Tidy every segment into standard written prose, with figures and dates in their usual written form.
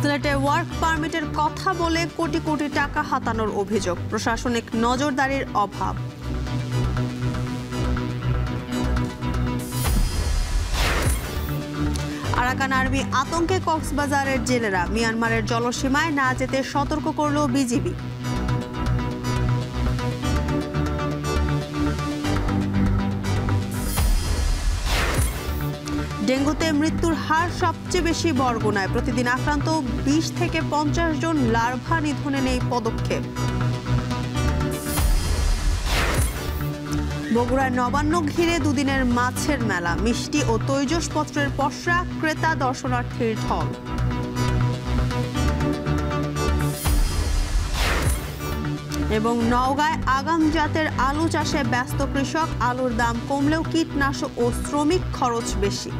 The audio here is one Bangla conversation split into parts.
সিলেটে ওয়ার্ক পারমিটের কথা বলে কোটি কোটি টাকা হাতানোর অভিযোগ, প্রশাসনিক নজরদারির অভাব। আরাকান আর্মি আতঙ্কে কক্সবাজারের জেলেরা, মিয়ানমারের জলসীমায় না যেতে সতর্ক করল বিজিবি। ডেঙ্গুতে মৃত্যুর হার সবচেয়ে বেশি বরগুনায়, প্রতিদিন আক্রান্ত 20 থেকে 50 জন, লার্ভা নিধনে নেই পদক্ষেপ। বগুড়ায় নবান্ন ঘিরে দুদিনের মাছের মেলা, মিষ্টি ও তৈজসপত্রের পসরা, ক্রেতা দর্শনার্থীর ঢল। এবং নওগাঁয় আগাম জাতের আলু চাষে ব্যস্ত কৃষক, আলুর দাম কমলেও কীটনাশক ও শ্রমিক খরচ বেশি।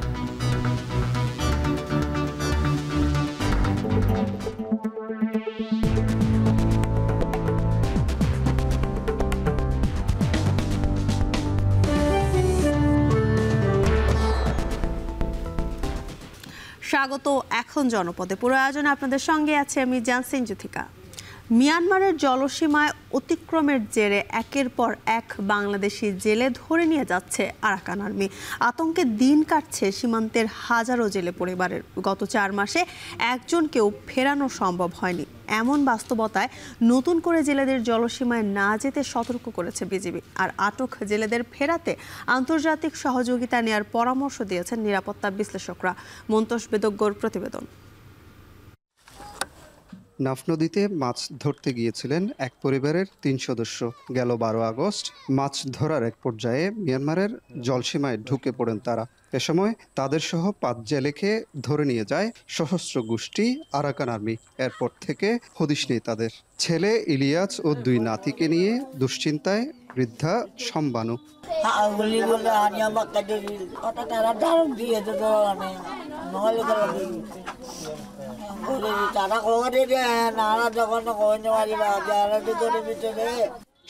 স্বাগত এখন জনপদে। পুরো আয়োজনে আপনাদের সঙ্গে আছে আমি জানসিন জুথিকা। মিয়ানমারের জলসীমায় অতিক্রমের জেরে একের পর এক বাংলাদেশি জেলে ধরে নিয়ে যাচ্ছে আরাকান আর্মি। আতঙ্কে দিন কাটছে সীমান্তের হাজারো জেলে পরিবারের। গত 4 মাসে একজনকেও ফেরানো সম্ভব হয়নি। এমন বাস্তবতায় নতুন করে জেলেদের জলসীমায় না যেতে সতর্ক করেছে বিজিবি। আর আটক জেলেদের ফেরাতে আন্তর্জাতিক সহযোগিতা নেওয়ার পরামর্শ দিয়েছেন নিরাপত্তা বিশ্লেষকরা। মন্তোষ বেদজ্ঞর প্রতিবেদন। নাফ নদীতে মাছ ধরতে গিয়েছিলেন এক পরিবারের 3 সদস্য। গেল 12 আগস্ট মাছ ধরার এক পর্যায়ে মিয়ানমারের জলসীমায় ঢুকে পড়েন তারা। এ সময় তাদের সহ 5 জেলেকে ধরে নিয়ে যায় সশস্ত্র গোষ্ঠী আরাকান আর্মি। এরপর থেকে হদিশ নেই তাদের। ছেলে ইলিয়াস ও 2 নাতিকে নিয়ে দুশ্চিন্তায় বৃদ্ধা সম্বানু।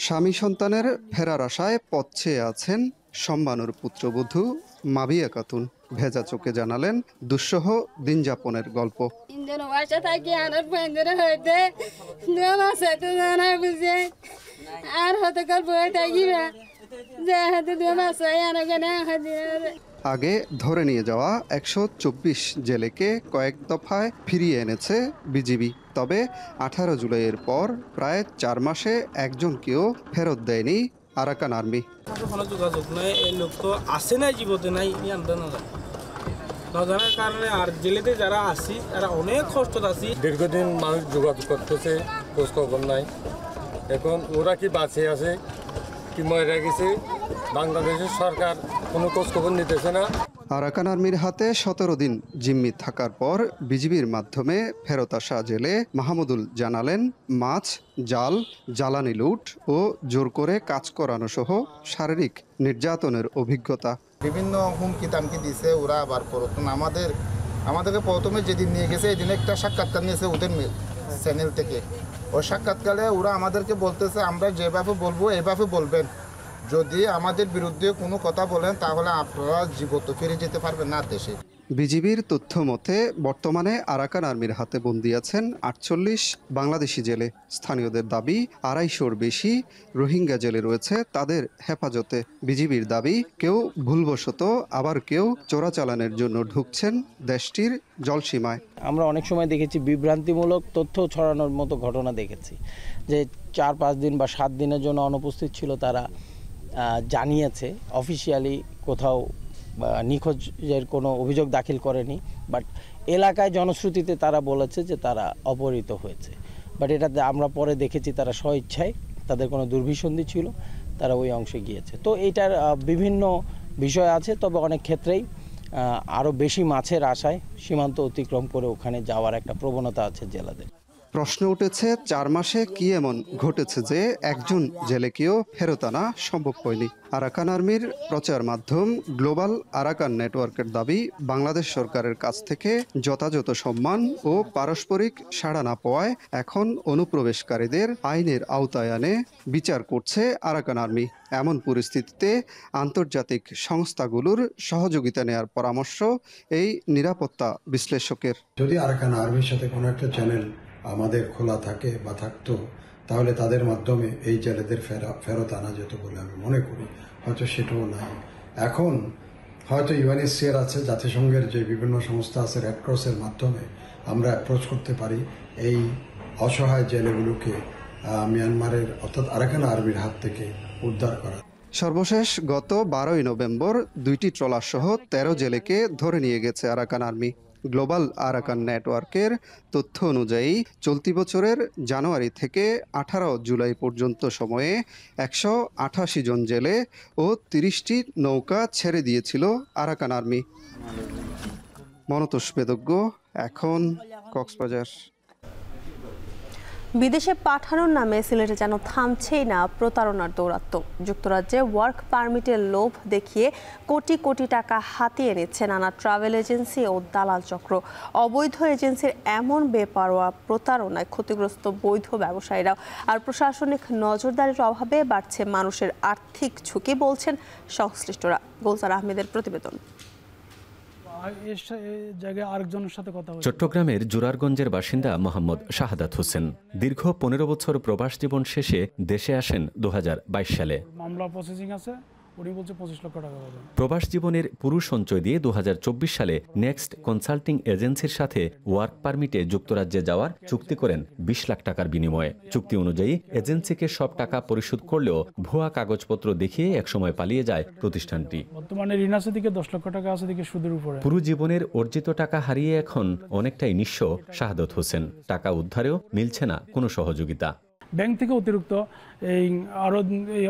স্বামী সন্তানের ফেরার আশায় পথ চেয়ে আছেন সম্বানুর পুত্রবধূ মাবিয়া খাতুন। ভেজা চোখে জানালেন দুঃসহ দিন যাপনের গল্প। আগে ধরে নিয়ে যাওয়া 124 জেলেকে কয়েক দফায় ফিরিয়ে এনেছে বিজিবি। তবে 18 জুলাইয়ের পর প্রায় 4 মাসে একজনকেও ফেরত দেয়নি আরাকান আর্মি। কোনো যোগাযোগ নাই, এই লোক তো আসে নাই, জীবতে নাই, না জানার কারণে আর জেলেতে যারা আসি তারা অনেক কষ্ট আছি। দীর্ঘদিন মানুষ যোগাযোগ করতেছে, খোঁজ খবর নাই। এখন ওরা কি বাঁচে আছে কি মরে গেছে, বাংলাদেশের সরকার কোনো খোঁজ খবর নিতেছে না। আরাকান আর্মির হাতে 17 দিন জিম্মি থাকার পর বিজিবির মাধ্যমে ফেরত আসা জেলে মাহমুদুল জানালেন মাছ, জাল, জ্বালানি লুট ও জোর করে কাজ করানো সহ শারীরিক নির্যাতনের অভিজ্ঞতা। বিভিন্ন হুমকি তামকি দিছে ওরা। আবার প্রথম আমাদেরকে প্রথমে যেদিন নিয়ে গেছে এই দিন একটা সাক্ষাৎকার নিয়েছে ওদের চ্যানেল থেকে। ওই সাক্ষাৎকারে ওরা আমাদেরকে বলতেছে আমরা যেভাবে বলবো এভাবে বলবেন, যদি আমাদের বিরুদ্ধে কোনো কথা বলেন তাহলে আপনারা জীবত ফিরে যেতে পারবেন না দেশে। বিজিবির তথ্য মতে বর্তমানে আরাকান আর্মির হাতে বন্দী আছেন 48 বাংলাদেশি জেলে। স্থানীয়দের দাবি 250-র বেশি রোহিঙ্গা জেলে রয়েছে তাদের হেফাজতে। বিজিবির দাবি কেউ ভুলবশত আবার কেউ চোরাচালানের জন্য ঢুকছেন দেশটির জলসীমায়। আমরা অনেক সময় দেখেছি বিভ্রান্তিমূলক তথ্য ছড়ানোর মতো ঘটনা দেখেছি, যে 4-5 দিন বা 7 দিনের জন্য অনুপস্থিত ছিল তারা, জানিয়েছে অফিসিয়ালি কোথাও নিখোঁজের কোনো অভিযোগ দাখিল করেনি, বাট এলাকায় জনশ্রুতিতে তারা বলেছে যে তারা অপহৃত হয়েছে। বাট এটাতে আমরা পরে দেখেছি তারা স্বইচ্ছায়, তাদের কোনো দুর্বিসন্ধি ছিল, তারা ওই অংশে গিয়েছে। তো এইটার বিভিন্ন বিষয় আছে, তবে অনেক ক্ষেত্রেই আরও বেশি মাছের আশায় সীমান্ত অতিক্রম করে ওখানে যাওয়ার একটা প্রবণতা আছে জেলাদের। প্রশ্ন উঠেছে 4 মাসে কি এমন ঘটেছে যে একজন জেলেকেও ফেরত আনা সম্ভব হয়নি। আরাকান আর্মির প্রচার মাধ্যম গ্লোবাল আরাকান নেটওয়ার্কের দাবি, বাংলাদেশ সরকারের কাছ থেকে যথাযথ সম্মান ও পারস্পরিক সাড়া না পাওয়ায় এখন অনুপ্রবেশকারীদের আইনের আওতায় আনে বিচার করছে আরাকান আর্মি। এমন পরিস্থিতিতে আন্তর্জাতিক সংস্থাগুলোর সহযোগিতা নেওয়ার পরামর্শ এই নিরাপত্তা বিশ্লেষকের। যদি আরাকান আর্মির সাথে কোনো একটা চ্যানেল আমাদের খোলা থাকে বা থাকতো, তাহলে তাদের মাধ্যমে এই জেলেদের ফেরত আনা যেত বলে আমি মনে করি। হয়তো সেটাও নাই। এখন হয়তো ইউএনএইচসিআর আছে, জাতিসংঘের যে বিভিন্ন সংস্থা আছে, রেডক্রসের মাধ্যমে আমরা অ্যাপ্রোচ করতে পারি এই অসহায় জেলেগুলোকে মিয়ানমারের অর্থাৎ আরাকান আর্মির হাত থেকে উদ্ধার করা। সর্বশেষ গত 12ই নভেম্বর 2টি ট্রলার সহ 13 জেলেকে ধরে নিয়ে গেছে আরাকান আর্মি। গ্লোবাল আরাকান নেটওয়ার্কের তথ্য অনুযায়ী চলতি বছরের জানুয়ারি থেকে 18 জুলাই পর্যন্ত সময়ে 188 জন জেলে ও 30টি নৌকা ছেড়ে দিয়েছিল আরাকান আর্মি। মনতোষ বেদজ্ঞ, এখন কক্সবাজার। বিদেশে পাঠানোর নামে সিলেটে যেন থামছেই না প্রতারণার দৌরাত্ম্য। যুক্তরাজ্যে ওয়ার্ক পারমিটের লোভ দেখিয়ে কোটি কোটি টাকা হাতিয়ে নিচ্ছে নানা ট্রাভেল এজেন্সি ও দালাল চক্র। অবৈধ এজেন্সির এমন বেপরোয়া প্রতারণায় ক্ষতিগ্রস্ত বৈধ ব্যবসায়ীরাও। আর প্রশাসনিক নজরদারির অভাবে বাড়ছে মানুষের আর্থিক ঝুঁকি, বলছেন সংশ্লিষ্টরা। গোলজার আহমেদের প্রতিবেদন। চট্টগ্রামের জোরারগঞ্জের বাসিন্দা মোহাম্মদ শাহাদাত হোসেন দীর্ঘ 15 বছর প্রবাস জীবন শেষে দেশে আসেন 2022 সালে। মামলা প্রসেসিং আছে, উনি বলছে 25 লক্ষ টাকা পাবেন। প্রবাস জীবনের পুরো সঞ্চয় দিয়ে 2024 সালে নেক্সট কনসাল্টিং এজেন্সির সাথে ওয়ার্ক পারমিটে যুক্তরাজ্যে যাওয়ার চুক্তি করেন 20 লাখ টাকার বিনিময়ে। চুক্তি অনুযায়ী এজেন্সিকে সব টাকা পরিশোধ করলেও ভুয়া কাগজপত্র দেখিয়ে একসময় পালিয়ে যায় প্রতিষ্ঠানটি। বর্তমানে ঋণ আছে দিকে 10 লক্ষ টাকা আছে দিকে সুদের উপরে। পুরো জীবনের অর্জিত টাকা হারিয়ে এখন অনেকটাই নিঃস্ব শাহাদাত হোসেন। টাকা উদ্ধারেও মিলছে না কোনো সহযোগিতা। ব্যাংক থেকে অতিরিক্ত আরও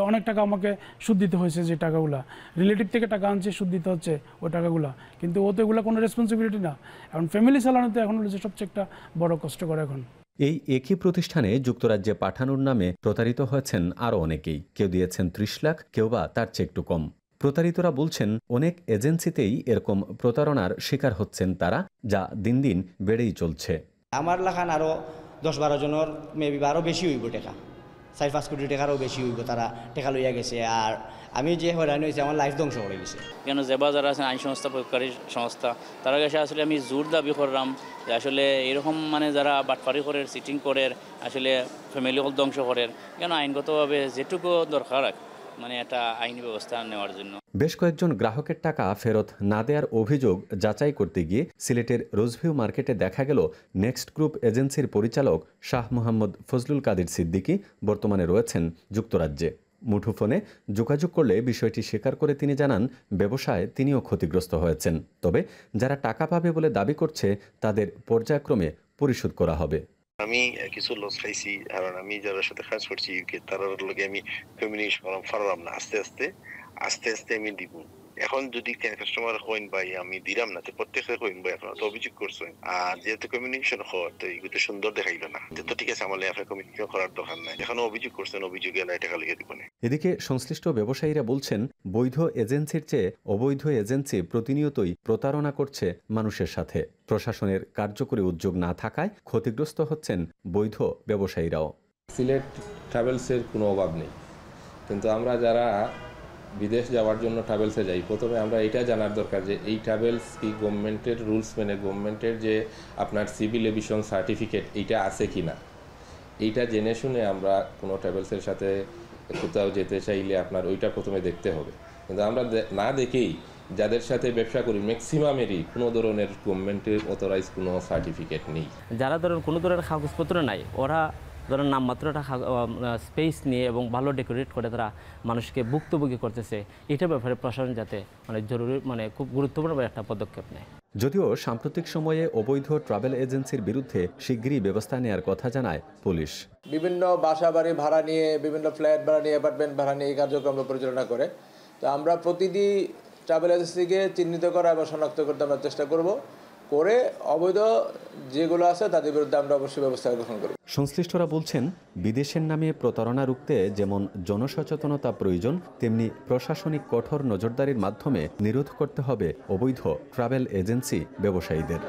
অনেক টাকা আমাকে সুদ দিতে হয়েছে, যে টাকাগুলা রিলেটিভ থেকে টাকা আনছে সুদ দিতে হচ্ছে ওই টাকাগুলা, কিন্তু ও তো এগুলো কোনো রেসপন্সিবিলিটি না। এখন ফ্যামিলি চালানোতে এখন হচ্ছে সবচেয়ে একটা বড় কষ্ট করে। এখন এই একই প্রতিষ্ঠানে যুক্তরাজ্যে পাঠানোর নামে প্রতারিত হয়েছেন আরও অনেকেই। কেউ দিয়েছেন 30 লাখ, কেউ বা তার চেয়ে একটু কম। প্রতারিতরা বলছেন অনেক এজেন্সিতেই এরকম প্রতারণার শিকার হচ্ছেন তারা, যা দিন দিন বেড়েই চলছে। আমার লাখান আরও 10-12 জনের মেবি আরও বেশি হইব টাকা, 4-5 কোটি টাকারও বেশি হইব। তারা টাকা লইয়া গেছে, আর আমি যে হয়রানি হয়েছে আমার লাইফ ধ্বংস করে গেছে। কেন জেবা যারা আছেন আইন সংস্থা প্রয়োগকারী সংস্থা, তারা কাছে আসলে আমি জোর দাবি করলাম যে আসলে এরকম মানে যারা বাটপারি করে, চিটিং করে, আসলে ফ্যামিলি ধ্বংস করে, কেন আইনগতভাবে যেটুকু দরকার মানে একটা আইনি ব্যবস্থা নেওয়ার জন্য। বেশ কয়েকজন গ্রাহকের টাকা ফেরত না দেওয়ার অভিযোগ যাচাই করতে গিয়ে সিলেটের রোজভিউ মার্কেটে দেখা গেল নেক্সট গ্রুপ এজেন্সির পরিচালক শাহ মোহাম্মদ ফজলুল কাদের সিদ্দিকী বর্তমানে রয়েছেন যুক্তরাজ্যে। মুঠোফোনে যোগাযোগ করলে বিষয়টি স্বীকার করে তিনি জানান, ব্যবসায় তিনিও ক্ষতিগ্রস্ত হয়েছেন, তবে যারা টাকা পাবে বলে দাবি করছে তাদের পর্যায়ক্রমে পরিশোধ করা হবে। আমি কিছু লস খাইছি, কারণ আমি যারা সাথে কাজ করছি ইউকে তার লগে আমি কমিউনিকেশন করাম পারলাম না। আস্তে আস্তে আমি দিব। এখন যদি কাস্টমার হইন ভাই আমি দিলাম না, তো প্রত্যেকে হইন ভাই আপনারা তো অভিযোগ করছেন, আর যেহেতু কমিউনিকেশন হয় তো এগুলো সুন্দর দেখাইলো না, তো ঠিক আছে আমার আপনার কমিউনিকেশন করার দরকার নাই। এখন অভিযোগ করছেন, অভিযোগে টাকা লেগে দিব না। এদিকে সংশ্লিষ্ট ব্যবসায়ীরা বলছেন, বৈধ এজেন্সির চেয়ে অবৈধ এজেন্সি প্রতিনিয়তই প্রতারণা করছে মানুষের সাথে। প্রশাসনের কার্যকরী উদ্যোগ না থাকায় ক্ষতিগ্রস্ত হচ্ছেন বৈধ ব্যবসায়ীরাও। সিলেট ট্রাভেলসের কোনো অভাব নেই, কিন্তু আমরা যারা বিদেশ যাওয়ার জন্য ট্রাভেলসে যাই, প্রথমে আমরা এটা জানার দরকার যে এই ট্রাভেলস কি গভর্নমেন্টের রুলস মেনে, গভর্নমেন্টের যে আপনার সিভিল এভিয়েশন সার্টিফিকেট এইটা আছে কি না, এইটা জেনে শুনে আমরা কোনো ট্রাভেলসের সাথে কোথাও যেতে চাইলে আপনার ওইটা প্রথমে দেখতে হবে। কিন্তু আমরা না দেখেই যাদের সাথে ব্যবসা করি ম্যাক্সিমামেরই কোনো ধরনের গভর্নমেন্টের অথরাইজ কোনো সার্টিফিকেট নেই। যারা ধরেন কোনো ধরনের কাগজপত্র নাই, ওরা ধরেন নামমাত্রটা স্পেস নিয়ে এবং ভালো ডেকোরেট করে তারা মানুষকে ভুক্তভোগী করতেছে। এটার ব্যাপারে প্রশাসন যাতে জরুরি খুব গুরুত্বপূর্ণ একটা পদক্ষেপ নেয়। যদিও সাম্প্রতিক সময়ে অবৈধ ট্রাভেল এজেন্সির বিরুদ্ধে শিগগিরই ব্যবস্থা নেওয়ার কথা জানায় পুলিশ। বিভিন্ন বাসা বাড়ি ভাড়া নিয়ে, বিভিন্ন ফ্ল্যাট ভাড়া নিয়ে, অ্যাপার্টমেন্ট ভাড়া নিয়ে এই কার্যক্রম পরিচালনা করে। তো আমরা প্রতিটি ট্রাভেল এজেন্সিকে চিহ্নিত করা এবং শনাক্ত করতে আমরা চেষ্টা করব, করে অবৈধ যেগুলো আছে তাদের বিরুদ্ধে আমরা অবশ্যই ব্যবস্থা গ্রহণ করব। সংশ্লিষ্টরা বলছেন, বিদেশের নামে প্রতারণা রুখতে যেমন জনসচেতনতা প্রয়োজন, তেমনি প্রশাসনিক কঠোর নজরদারির মাধ্যমে নিরোধ করতে হবে অবৈধ ট্রাভেল এজেন্সি ব্যবসায়ীদের।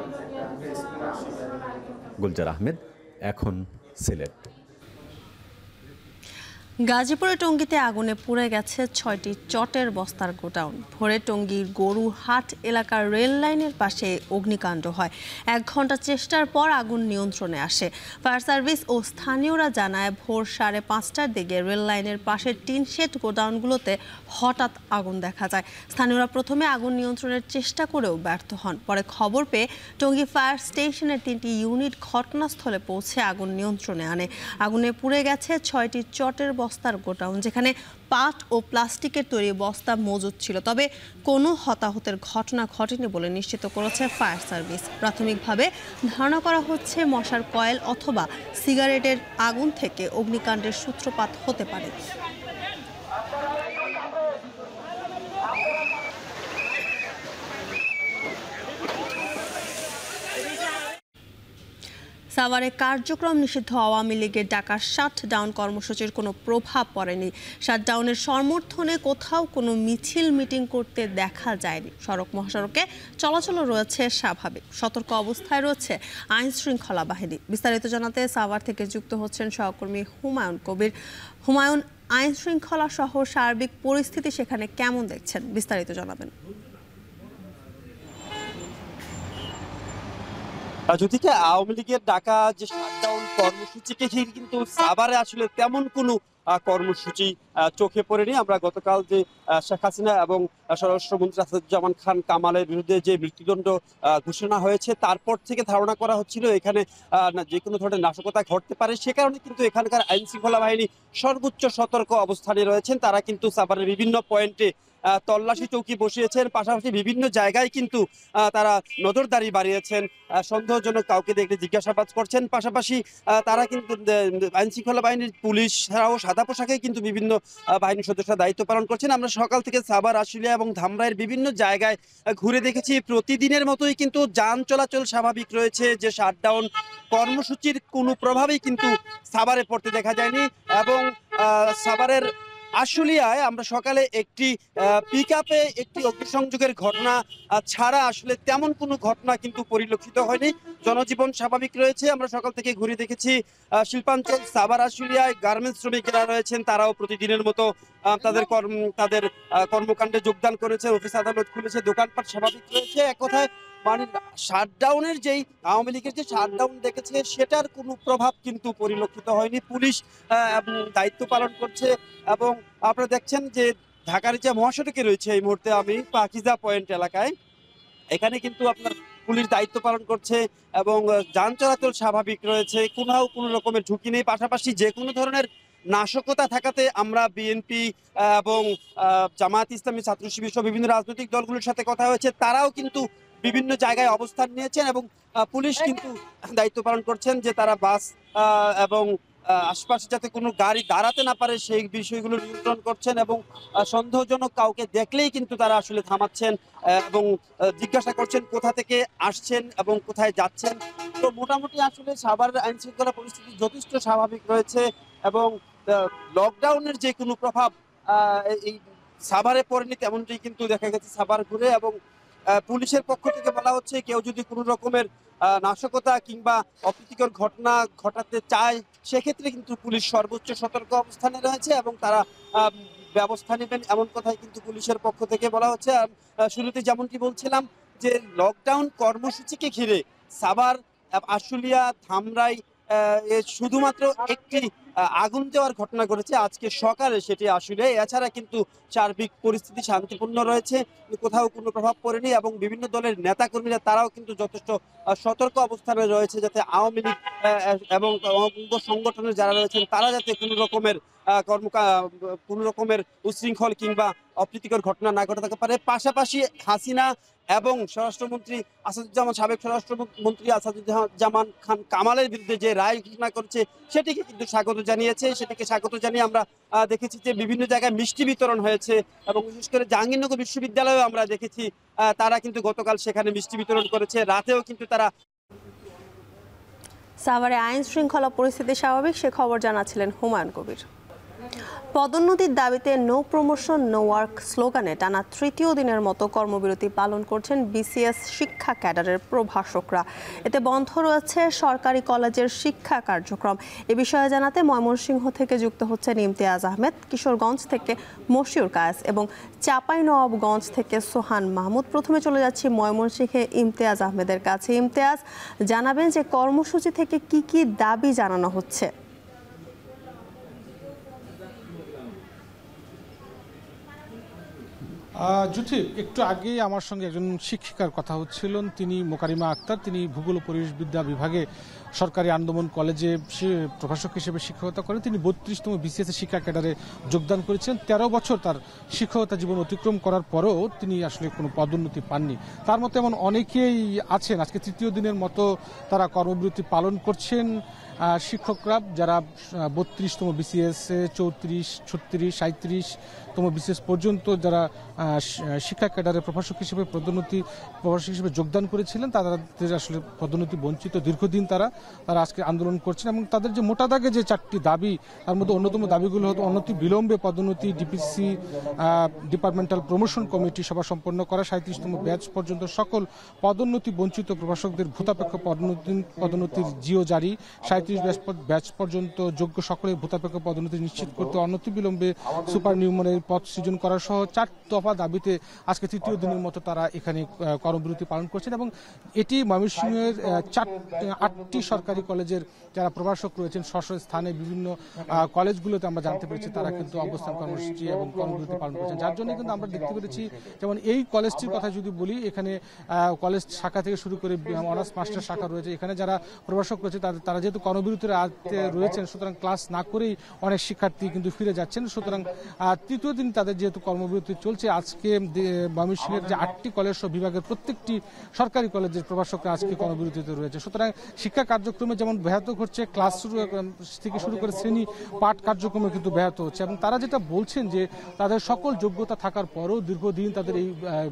গুলজার আহমেদ, এখন সিলেট। গাজীপুরে টঙ্গীতে আগুনে পুড়ে গেছে 6টি চটের বস্তার গোডাউন। ভোরে টঙ্গীর গরুহাট এলাকার রেল লাইনের পাশে অগ্নিকাণ্ড হয়। 1 ঘন্টা চেষ্টার পর আগুন নিয়ন্ত্রণে আসে। ফায়ার সার্ভিস ও স্থানীয়রা জানায়, ভোর 5:30টার দিকে রেল লাইনের পাশের টিন শেড গোডাউনগুলোতে হঠাৎ আগুন দেখা যায়। স্থানীয়রা প্রথমে আগুন নিয়ন্ত্রণের চেষ্টা করেও ব্যর্থ হন। পরে খবর পেয়ে টঙ্গী ফায়ার স্টেশনের 3টি ইউনিট ঘটনাস্থলে পৌঁছে আগুন নিয়ন্ত্রণে আনে। আগুনে পুড়ে গেছে 6টি চটের বস্তার গোডাউন, যেখানে পাট ও প্লাস্টিকের তৈরি বস্তা মজুদ ছিল। তবে কোনো হতাহতের ঘটনা ঘটেনি বলে নিশ্চিত করেছে ফায়ার সার্ভিস। প্রাথমিকভাবে ধারণা করা হচ্ছে মশার কয়েল অথবা সিগারেটের আগুন থেকে অগ্নিকাণ্ডের সূত্রপাত হতে পারে। সাভারে কার্যক্রম নিষিদ্ধ আওয়ামী লীগের ডাকা শাটডাউন কর্মসূচির কোনো প্রভাব পড়েনি। শাটডাউনের সমর্থনে কোথাও কোনো মিছিল মিটিং করতে দেখা যায়নি। সড়ক মহাসড়কে চলাচলও রয়েছে স্বাভাবিক। সতর্ক অবস্থায় রয়েছে আইন শৃঙ্খলা বাহিনী। বিস্তারিত জানাতে সাভার থেকে যুক্ত হচ্ছেন সহকর্মী হুমায়ুন কবির। হুমায়ুন, আইন শৃঙ্খলা সহ সার্বিক পরিস্থিতি সেখানে কেমন দেখছেন, বিস্তারিত জানাবেন। যদিকে আওয়ামী লীগের ডাকা যে শাটডাউন কর্মসূচিকে ঘিরে কিন্তু সাভারে আসলে তেমন কোনো কর্মসূচি চোখে পড়েনি। আমরা গতকাল যে শেখ হাসিনা এবং স্বরাষ্ট্রমন্ত্রী আসাদুজ্জামান খান কামালের বিরুদ্ধে যে মৃত্যুদণ্ড ঘোষণা হয়েছে, তারপর থেকে ধারণা করা হচ্ছিল এখানে যে কোনো ধরনের নাশকতা ঘটতে পারে। সে কারণে কিন্তু এখানকার আইন শৃঙ্খলা বাহিনী সর্বোচ্চ সতর্ক অবস্থানে রয়েছেন। তারা কিন্তু সাভারের বিভিন্ন পয়েন্টে তল্লাশি চৌকি বসিয়েছেন, পাশাপাশি বিভিন্ন জায়গায় কিন্তু তারা নজরদারি বাড়িয়েছেন। সন্দেহজনক কাউকে দেখলে জিজ্ঞাসাবাদ করছেন। পাশাপাশি তারা কিন্তু আইন শৃঙ্খলা বাহিনীর পুলিশ ছাড়াও সাদা পোশাকে কিন্তু বিভিন্ন বাহিনীর সদস্যরা দায়িত্ব পালন করছেন। আমরা সকাল থেকে সাভার, আশুলিয়া এবং ধামরাইয়ের বিভিন্ন জায়গায় ঘুরে দেখেছি, প্রতিদিনের মতোই কিন্তু যান চলাচল স্বাভাবিক রয়েছে। যে শাটডাউন কর্মসূচির কোনো প্রভাবই কিন্তু সাভারে পড়তে দেখা যায়নি। এবং সাভারের আশুলিয়ায় আমরা সকালে একটি পিকআপে একটি অগ্নিসংযোগের ঘটনা ছাড়া আসলে তেমন কোনো ঘটনা কিন্তু পরিলক্ষিত হয়নি। জনজীবন স্বাভাবিক রয়েছে। আমরা সকাল থেকে ঘুরে দেখেছি শিল্পাঞ্চল সাভার আশুলিয়ায় গার্মেন্টস শ্রমিকেরা রয়েছেন, তারাও প্রতিদিনের মতো তাদের কর্মকাণ্ডে যোগদান করেছে। অফিস আদালত খুলেছে, দোকানপাট স্বাভাবিক রয়েছে। এক কথায় মানে শাটডাউনের যেই আওয়ামী লীগের যে শাটডাউন দেখেছে সেটার কোনো প্রভাব কিন্তু পরিলক্ষিত হয়নি। পুলিশ দায়িত্ব পালন করছে। এবং আপনারা দেখছেন যে ঢাকার যে মহাসড়কে রয়েছে, এই মুহূর্তে আমি পাকিজা পয়েন্ট এলাকায়, এখানে কিন্তু আপনার পুলিশ দায়িত্ব পালন করছে এবং যান চলাচল স্বাভাবিক রয়েছে। কোনো রকমের ঝুঁকি নেই। পাশাপাশি যে কোনো ধরনের নাশকতা থাকাতে আমরা বিএনপি এবং জামায়াত ইসলামী, ছাত্র শিবির সহ বিভিন্ন রাজনৈতিক দলগুলোর সাথে কথা হয়েছে, তারাও কিন্তু বিভিন্ন জায়গায় অবস্থান নিয়েছেন এবং পুলিশ কিন্তু দায়িত্ব পালন করছেন যে তারা বাস এবং আশপাশে যাতে কোনো গাড়ি দাঁড়াতে না পারে সেই বিষয়গুলো নিয়ন্ত্রণ করছেন। এবং সন্দেহজনক কাউকে দেখলেই কিন্তু তারা আসলে থামাচ্ছেন এবং জিজ্ঞাসা করছেন কোথা থেকে আসছেন এবং কোথায় যাচ্ছেন। তো মোটামুটি আসলে সাভারের আইন শৃঙ্খলা পরিস্থিতি যথেষ্ট স্বাভাবিক রয়েছে এবং লকডাউনের যে কোনো প্রভাব এই সাভারে পড়েনি তেমনটি কিন্তু দেখা গেছে সাভার ঘুরে। এবং পুলিশের পক্ষ থেকে বলা হচ্ছে কেউ যদি কোনো রকমের নাশকতা কিংবা অপ্রীতিকর ঘটনা ঘটাতে চায়, সেক্ষেত্রে কিন্তু পুলিশ সর্বোচ্চ সতর্ক অবস্থানে রয়েছে এবং তারা ব্যবস্থা নেবেন, এমন কথাই কিন্তু পুলিশের পক্ষ থেকে বলা হচ্ছে। শুরুতে যেমনটি বলছিলাম যে লকডাউন কর্মসূচিকে ঘিরে সাভার, আশুলিয়া, ধামরাই শুধুমাত্র একটি আগুন দেওয়ার ঘটনা ঘটেছে আজকে সকালে, সেটি আসলে। এছাড়া কিন্তু সার্বিক পরিস্থিতি শান্তিপূর্ণ রয়েছে, কোথাও কোনো প্রভাব পড়েনি এবং বিভিন্ন দলের নেতাকর্মীরা তারাও কিন্তু যথেষ্ট সতর্ক অবস্থানে রয়েছে যাতে আওয়ামী লীগ এবং অঙ্গ সংগঠনের যারা রয়েছেন তারা যাতে কোনো রকমের উচ্ছৃঙ্খল কিংবা অপ্রীতিকর ঘটনা না ঘটে থাকতে পারে। পাশাপাশি হাসিনা এবং স্বরাষ্ট্রমন্ত্রী আসাদুজ্জামান, সাবেক স্বরাষ্ট্রমন্ত্রী আসাদুজ্জামান খান কামালের বিরুদ্ধে যে রায় ঘোষণা করেছে সেটিকে কিন্তু স্বাগত জানিয়েছে। সেটিকে স্বাগত জানিয়ে আমরা দেখেছি যে বিভিন্ন জায়গায় মিষ্টি বিতরণ হয়েছে এবং বিশেষ করে জাহাঙ্গীরনগর বিশ্ববিদ্যালয়েও আমরা দেখেছি তারা কিন্তু গতকাল সেখানে মিষ্টি বিতরণ করেছে। রাতেও কিন্তু তারা সাভারে আইন শৃঙ্খলা পরিস্থিতি স্বাভাবিক, সে খবর জানাচ্ছিলেন হুমায়ুন কবির। পদোন্নতির দাবিতে নো প্রমোশন নো ওয়ার্ক স্লোগানে টানা তৃতীয় দিনের মতো কর্মবিরতি পালন করছেন বিসিএস শিক্ষা ক্যাডারের প্রভাষকরা। এতে বন্ধ রয়েছে সরকারি কলেজের শিক্ষা কার্যক্রম। এ বিষয়ে জানাতে ময়মনসিংহ থেকে যুক্ত হচ্ছেন ইমতিয়াজ আহমেদ, কিশোরগঞ্জ থেকে মশিউর কায়েস এবং চাঁপাইনবাবগঞ্জ থেকে সোহান মাহমুদ। প্রথমে চলে যাচ্ছি ময়মনসিংহে ইমতিয়াজ আহমেদের কাছে। ইমতিয়াজ, জানাবেন যে কর্মসূচি থেকে কি কি দাবি জানানো হচ্ছে? জ্যোতি, একটু আগেই আমার সঙ্গে একজন শিক্ষিকার কথা হচ্ছিলেন, তিনি মোকারিমা আক্তার, তিনি ভূগোল ও পরিবেশবিদ্যা বিভাগে সরকারি আন্দোলন কলেজে প্রভাষক হিসেবে শিক্ষকতা করেন। তিনি 32তম বিসিএস শিক্ষা ক্যাডারে যোগদান করেছিলেন। 13 বছর তার শিক্ষকতা জীবন অতিক্রম করার পরেও তিনি আসলে কোনো পদোন্নতি পাননি। তার মতো এমন অনেকেই আছেন, আজকে তৃতীয় দিনের মতো তারা কর্মবিরতি পালন করছেন। শিক্ষকরা যারা 32তম বিসিএস, 34, 36, 37তম বিসিএস পর্যন্ত যারা শিক্ষা ক্যাডারে প্রভাষক হিসেবে প্রভাষক হিসেবে যোগদান করেছিলেন, তাদের আসলে পদোন্নতি বঞ্চিত দীর্ঘদিন তারা আজকে আন্দোলন করছেন। এবং তাদের যে মোটা দাগে যে 4টি দাবি, তার মধ্যে অন্যতম দাবিগুলো হতো অনতি বিলম্বে পদোন্নতি, ডিপিসি ডিপার্টমেন্টাল প্রমোশন কমিটি সভা সম্পন্ন করা, 37তম ব্যাচ পর্যন্ত সকল পদোন্নতি বঞ্চিত প্রভাষকদের ভূতাপেক্ষ পদোন্নতির জিও জারি, 37 ব্যাচ পর্যন্ত যোগ্য সকলের ভূতাপেক্ষ পদোন্নতি নিশ্চিত করতে অনতি বিলম্বে সুপার নিউমানের পদ সৃজন করা সহ 4 দফা দাবিতে আজকে তৃতীয় দিনের মতো তারা এখানে কর্মবিরতি পালন করছেন। এবং এটি ময়মনসিংহের 8টি সরকারি কলেজের যারা প্রভাষক রয়েছেন স্ব স্থানে বিভিন্ন কলেজগুলোতে আমরা জানতে পেরেছি তারা কিন্তু অবস্থান কর্মসূচি এবং কর্মবিরতি পালন করছেন। যার জন্য কিন্তু আমরা দেখতে পেরেছি, যেমন এই কলেজটির কথা যদি বলি, এখানে কলেজ শাখা থেকে শুরু করে অনার্স মাস্টার শাখা রয়েছে। এখানে যারা প্রভাষক রয়েছে তারা যেহেতু কর্মবিরতির রয়েছেন, সুতরাং ক্লাস না করেই অনেক শিক্ষার্থী কিন্তু ফিরে যাচ্ছেন। সুতরাং তৃতীয় দিন তাদের যেহেতু কর্মবিরতি চলছে, আজকে ময়মনসিংহের যে 8টি কলেজ সহ বিভাগের প্রত্যেকটি সরকারি কলেজের প্রভাষকরা আজকে কর্মবিরতিতে রয়েছে। সুতরাং শিক্ষা কার্যক্রমে যেমন ব্যাহত ঘটছে, ক্লাস থেকে শুরু করে শ্রেণী পাঠ কার্যক্রমে কিন্তু ব্যাহত হচ্ছে। এবং তারা যেটা বলছেন যে তাদের সকল যোগ্যতা থাকার পরেও দীর্ঘদিন তাদের এই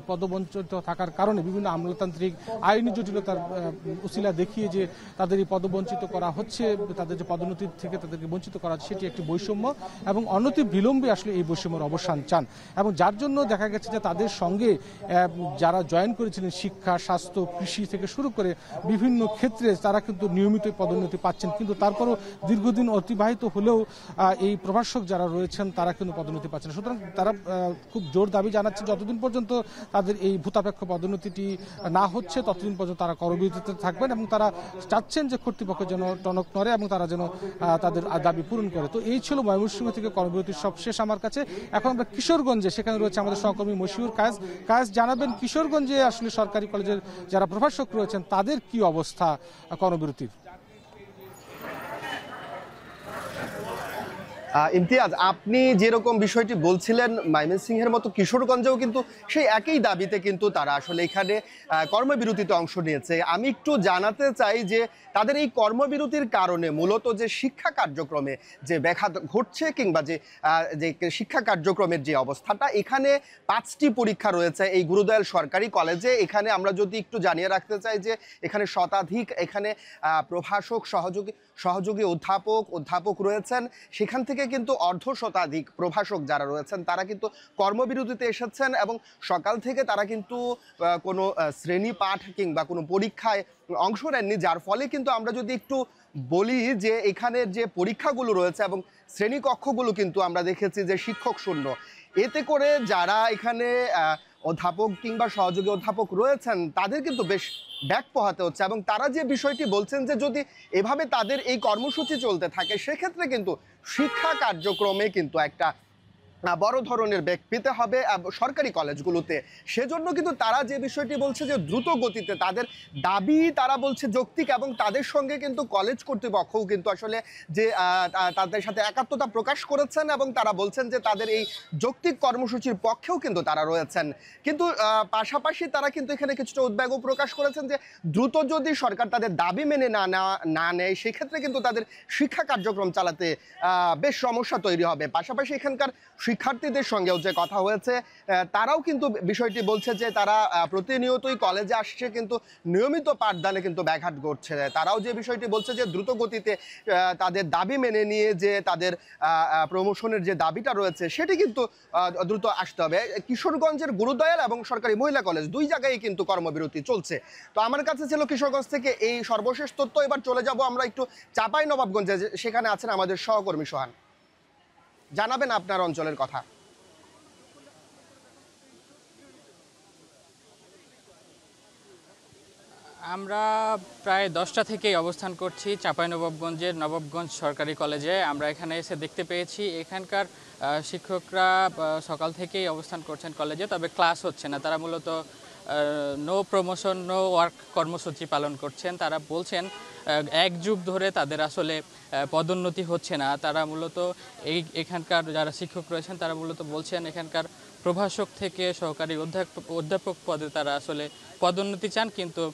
পদবঞ্চিত থাকার কারণে বিভিন্ন আমলাতান্ত্রিক আইনি জটিলতার উসিলা দেখিয়ে যে তাদের এই পদবঞ্চিত করা হচ্ছে, তাদের যে পদোন্নতি থেকে তাদেরকে বঞ্চিত করা হচ্ছে, সেটি একটি বৈষম্য এবং অনতি বিলম্বে আসলে এই বৈষম্যের অবসান চান। এবং যার জন্য দেখা গেছে যে তাদের সঙ্গে যারা জয়েন করেছিলেন শিক্ষা, স্বাস্থ্য, কৃষি থেকে শুরু করে বিভিন্ন ক্ষেত্রে তারা কিন্তু নিয়মিত পদোন্নতি পাচ্ছেন, কিন্তু তারপরও দীর্ঘদিন অতিবাহিত হলেও এই প্রভাষক যারা রয়েছেন তারা কিন্তু পদোন্নতি পাচ্ছেন। সুতরাং তারা খুব জোর দাবি জানাচ্ছে যতদিন পর্যন্ত তাদের এই ভূতাপেক্ষ পদোন্নতিটি না হচ্ছে ততদিন পর্যন্ত তারা কর্মবিরতিতে থাকবেন এবং তারা চাচ্ছেন যে কর্তৃপক্ষ যেন টনক নড়ে এবং তারা যেন তাদের দাবি পূরণ করে। তো এই ছিল ময়মনসিংহ থেকে কর্মবিরতির সব শেষ আমার কাছে। এখন আমরা কিশোরগঞ্জে, সেখানে রয়েছে আমাদের সহকর্মী মশিউর কায়েস, জানাবেন কিশোরগঞ্জে আসলে সরকারি কলেজের যারা প্রভাষক রয়েছেন তাদের কি অবস্থা কর্মবিরতির। ইমতিয়াজ, আপনি যেরকম বিষয়টি বলছিলেন, ময়মনসিংহের মতো কিশোরগঞ্জেও কিন্তু সেই একই দাবিতে কিন্তু তারা আসলে এখানে কর্মবিরতিতে অংশ নিয়েছে। আমি একটু জানাতে চাই যে তাদের এই কর্মবিরতির কারণে মূলত যে শিক্ষা কার্যক্রমে যে ব্যাঘাত ঘটছে কিংবা যে শিক্ষা কার্যক্রমের যে অবস্থাটা, এখানে 5টি পরীক্ষা রয়েছে এই গুরুদয়াল সরকারি কলেজে। এখানে আমরা যদি একটু জানিয়ে রাখতে চাই যে এখানে শতাধিক এখানে প্রভাষক সহযোগী অধ্যাপক রয়েছেন। সেখান থেকে কিন্তু অর্ধশতাধিক প্রভাষক যারা রয়েছেন তারা কিন্তু কর্মবিরতিতে এসেছেন এবং সকাল থেকে তারা কিন্তু কোনো শ্রেণী পাঠ কিংবা কোনো পরীক্ষায় অংশ নেননি, যার ফলে কিন্তু আমরা যদি একটু বলি যে এখানের যে পরীক্ষাগুলো রয়েছে এবং শ্রেণীকক্ষগুলো কিন্তু আমরা দেখেছি যে শিক্ষক শূন্য। এতে করে যারা এখানে অধ্যাপক কিংবা সহযোগী অধ্যাপক রয়েছেন তাদের কিন্তু বেশ ব্যাক পোহাতে হচ্ছে এবং তারা যে বিষয়টি বলছেন যে যদি এভাবে তাদের এই কর্মসূচি চলতে থাকে সেক্ষেত্রে কিন্তু শিক্ষা কার্যক্রমে কিন্তু একটা বড় ধরনের বেগ পেতে হবে সরকারি কলেজগুলোতে। সেজন্য কিন্তু তারা যে বিষয়টি বলছে যে দ্রুত গতিতে তাদের দাবি তারা বলছে যৌক্তিক, এবং তাদের সঙ্গে কিন্তু কলেজ কর্তৃপক্ষও কিন্তু আসলে যে তাদের সাথে একাত্মতা প্রকাশ করেছেন এবং তারা বলছেন যে তাদের এই যৌক্তিক কর্মসূচির পক্ষেও কিন্তু তারা রয়েছেন। কিন্তু পাশাপাশি তারা কিন্তু এখানে কিছুটা উদ্বেগও প্রকাশ করেছেন যে দ্রুত যদি সরকার তাদের দাবি মেনে না নেয় সেক্ষেত্রে কিন্তু তাদের শিক্ষা কার্যক্রম চালাতে বেশ সমস্যা তৈরি হবে। পাশাপাশি এখানকার শিক্ষার্থীদের সঙ্গেও যে কথা হয়েছে তারাও কিন্তু বিষয়টি বলছে যে তারা প্রতিনিয়তই কলেজে আসছে কিন্তু নিয়মিত পাঠদানে কিন্তু ব্যাঘাত ঘটছে। তারাও যে বিষয়টি বলছে যে দ্রুত গতিতে তাদের দাবি মেনে নিয়ে যে তাদের প্রমোশনের যে দাবিটা রয়েছে সেটি কিন্তু দ্রুত আসতে হবে। কিশোরগঞ্জের গুরুদয়াল এবং সরকারি মহিলা কলেজ দুই জায়গায় কিন্তু কর্মবিরতি চলছে। তো আমার কাছে ছিল কিশোরগঞ্জ থেকে এই সর্বশেষ তথ্য। এবার চলে যাব আমরা একটু চাঁপাইনবাবগঞ্জে, সেখানে আছেন আমাদের সহকর্মী সোহান। জানাবেন আপনার অঞ্চলের কথা। আমরা প্রায় 10টা থেকেই অবস্থান করছি চাঁপাইনবাবগঞ্জের নবাবগঞ্জ সরকারি কলেজে। আমরা এখানে এসে দেখতে পেয়েছি এখানকার শিক্ষকরা সকাল থেকেই অবস্থান করছেন কলেজে, তবে ক্লাস হচ্ছে না। তারা মূলত নো প্রমোশন নো ওয়ার্ক কর্মসূচি পালন করছেন। তারা বলছেন এক যুগ ধরে তাদের আসলে পদোন্নতি হচ্ছে না। তারা মূলত এখানকার যারা শিক্ষক রয়েছেন তারা মূলত বলছেন এখানকার প্রভাষক থেকে সহকারী অধ্যাপক পদে তারা আসলে পদোন্নতি চান, কিন্তু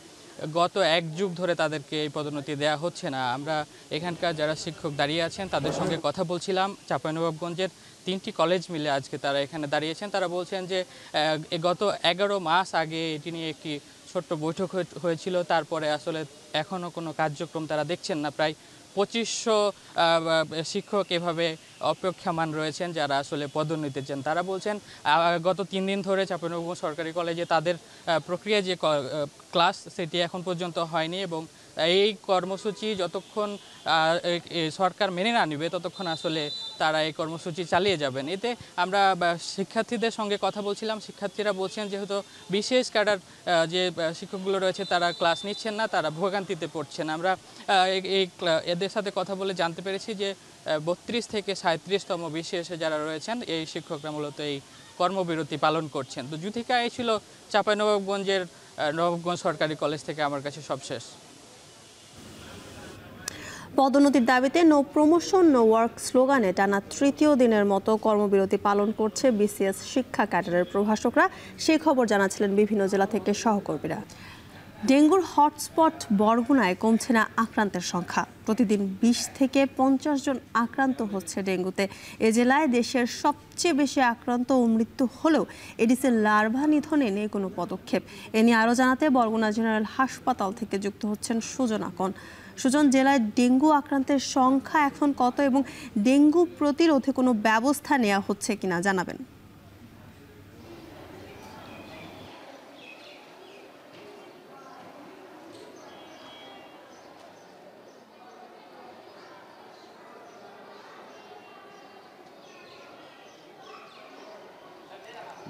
গত এক যুগ ধরে তাদেরকে এই পদোন্নতি দেওয়া হচ্ছে না। আমরা এখানকার যারা শিক্ষক দাঁড়িয়ে আছেন তাদের সঙ্গে কথা বলছিলাম। চাঁপাইনবাবগঞ্জের 3টি কলেজ মিলে আজকে তারা এখানে দাঁড়িয়েছেন। তারা বলছেন যে গত 11 মাস আগে এটি নিয়ে একটি ছোট্ট বৈঠক হয়েছিল, তারপরে আসলে এখনও কোনো কার্যক্রম তারা দেখছেন না। প্রায় 2500 শিক্ষক এভাবে অপেক্ষামান রয়েছেন যারা আসলে পদোন্নতি চান। তারা বলছেন গত 3 দিন ধরে চাঁপাইনবাবগঞ্জ সরকারি কলেজে তাদের প্রক্রিয়া যে ক্লাস সেটি এখন পর্যন্ত হয়নি, এবং এই কর্মসূচি যতক্ষণ সরকার মেনে না নেবে ততক্ষণ আসলে তারা এই কর্মসূচি চালিয়ে যাবেন। এতে আমরা শিক্ষার্থীদের সঙ্গে কথা বলছিলাম। শিক্ষার্থীরা বলছেন যেহেতু বিশেষ ক্যাডার যে শিক্ষকগুলো রয়েছে তারা ক্লাস নিচ্ছেন না, তারা ভোগান্তিতে পড়ছেন। আমরা এদের সাথে কথা বলে জানতে পেরেছি যে 32 থেকে 37তম বিশেষ যারা রয়েছেন এই শিক্ষকরা মূলত এই কর্মবিরতি পালন করছেন। তো যুথিকা এই ছিল চাঁপাইনবাবগঞ্জের নবাবগঞ্জ সরকারি কলেজ থেকে আমার কাছে সবশেষ। পদোন্নতির দাবিতে নো প্রমোশন নো ওয়ার্ক স্লোগানে টানা 3য় দিনের মতো কর্মবিরতি পালন করছে বিসিএস শিক্ষা ক্যাডারের প্রভাষকরা। সেই খবর জানাচ্ছিলেন বিভিন্ন জেলা থেকে সহকর্মীরা। ডেঙ্গুর হটস্পট বরগুনায় কমছে না আক্রান্তের সংখ্যা। প্রতিদিন 20 থেকে 50 জন আক্রান্ত হচ্ছে ডেঙ্গুতে। এ জেলায় দেশের সবচেয়ে বেশি আক্রান্ত ও মৃত্যু হলেও এডিসের লার্ভা নিধনে নেই কোনো পদক্ষেপ। এ নিয়ে আরও জানাতে বরগুনা জেনারেল হাসপাতাল থেকে যুক্ত হচ্ছেন সুজন আকন। সুজন, জেলায় ডেঙ্গু আক্রান্তের সংখ্যা এখন কত এবং ডেঙ্গু প্রতিরোধে কোনো ব্যবস্থা নেওয়া হচ্ছে কিনা জানাবেন।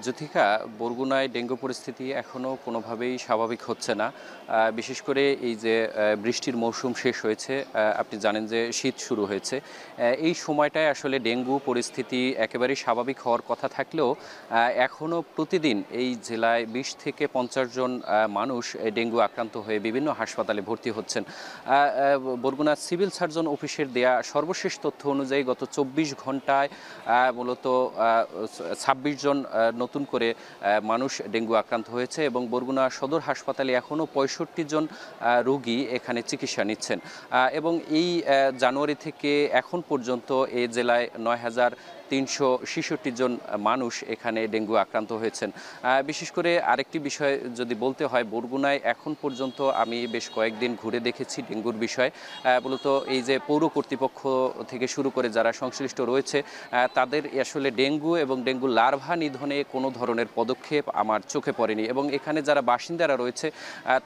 যথিকা, বরগুনায় ডেঙ্গু পরিস্থিতি এখনও কোনোভাবেই স্বাভাবিক হচ্ছে না। বিশেষ করে এই যে বৃষ্টির মৌসুম শেষ হয়েছে, আপনি জানেন যে শীত শুরু হয়েছে, এই সময়টায় আসলে ডেঙ্গু পরিস্থিতি একেবারেই স্বাভাবিক হওয়ার কথা থাকলেও এখনও প্রতিদিন এই জেলায় 20 থেকে 50 জন মানুষ ডেঙ্গু আক্রান্ত হয়ে বিভিন্ন হাসপাতালে ভর্তি হচ্ছেন। বরগুনা সিভিল সার্জন অফিসের দেয়া সর্বশেষ তথ্য অনুযায়ী গত 24 ঘন্টায় মূলত 26 জন নতুন করে মানুষ ডেঙ্গু আক্রান্ত হয়েছে এবং বরগুনা সদর হাসপাতালে এখনও 65 জন রোগী এখানে চিকিৎসা নিচ্ছেন। এবং এই জানুয়ারি থেকে এখন পর্যন্ত এই জেলায় 9366 জন মানুষ এখানে ডেঙ্গু আক্রান্ত হয়েছেন। বিশেষ করে আরেকটি বিষয় যদি বলতে হয়, বরগুনায় এখন পর্যন্ত আমি বেশ কয়েকদিন ঘুরে দেখেছি ডেঙ্গুর বিষয়। মূলত এই যে পৌর কর্তৃপক্ষ থেকে শুরু করে যারা সংশ্লিষ্ট রয়েছে তাদের আসলে ডেঙ্গু এবং ডেঙ্গু লার্ভা নিধনে কোনো ধরনের পদক্ষেপ আমার চোখে পড়েনি। এবং এখানে যারা বাসিন্দারা রয়েছে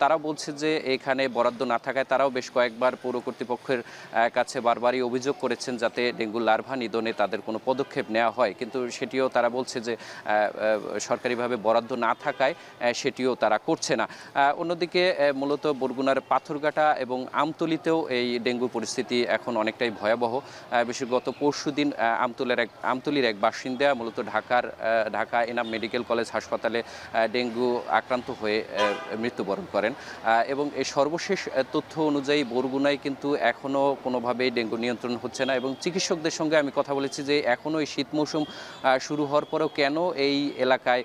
তারা বলছে যে এখানে বরাদ্দ না থাকায় তারাও বেশ কয়েকবার পৌর কর্তৃপক্ষের কাছে বারবারই অভিযোগ করেছেন যাতে ডেঙ্গু লার্ভা নিধনে তাদের কোনো পদক্ষেপ পদক্ষেপ নেওয়া হয়, কিন্তু সেটিও তারা বলছে যে সরকারিভাবে বরাদ্দ না থাকায় সেটিও তারা করছে না। অন্যদিকে মূলত বরগুনার পাথরঘাটা এবং আমতলীতেও এই ডেঙ্গু পরিস্থিতি এখন অনেকটাই ভয়াবহ। বিশেষ গত পরশুদিন আমতলীর এক বাসিন্দা মূলত ঢাকা এনাম মেডিকেল কলেজ হাসপাতালে ডেঙ্গু আক্রান্ত হয়ে মৃত্যুবরণ করেন এবং এই সর্বশেষ তথ্য অনুযায়ী বরগুনায় কিন্তু এখনও কোনোভাবেই ডেঙ্গু নিয়ন্ত্রণ হচ্ছে না এবং চিকিৎসকদের সঙ্গে আমি কথা বলেছি যে এখনও এই শীত মৌসুম শুরু হওয়ার পরেও কেন এই এলাকায়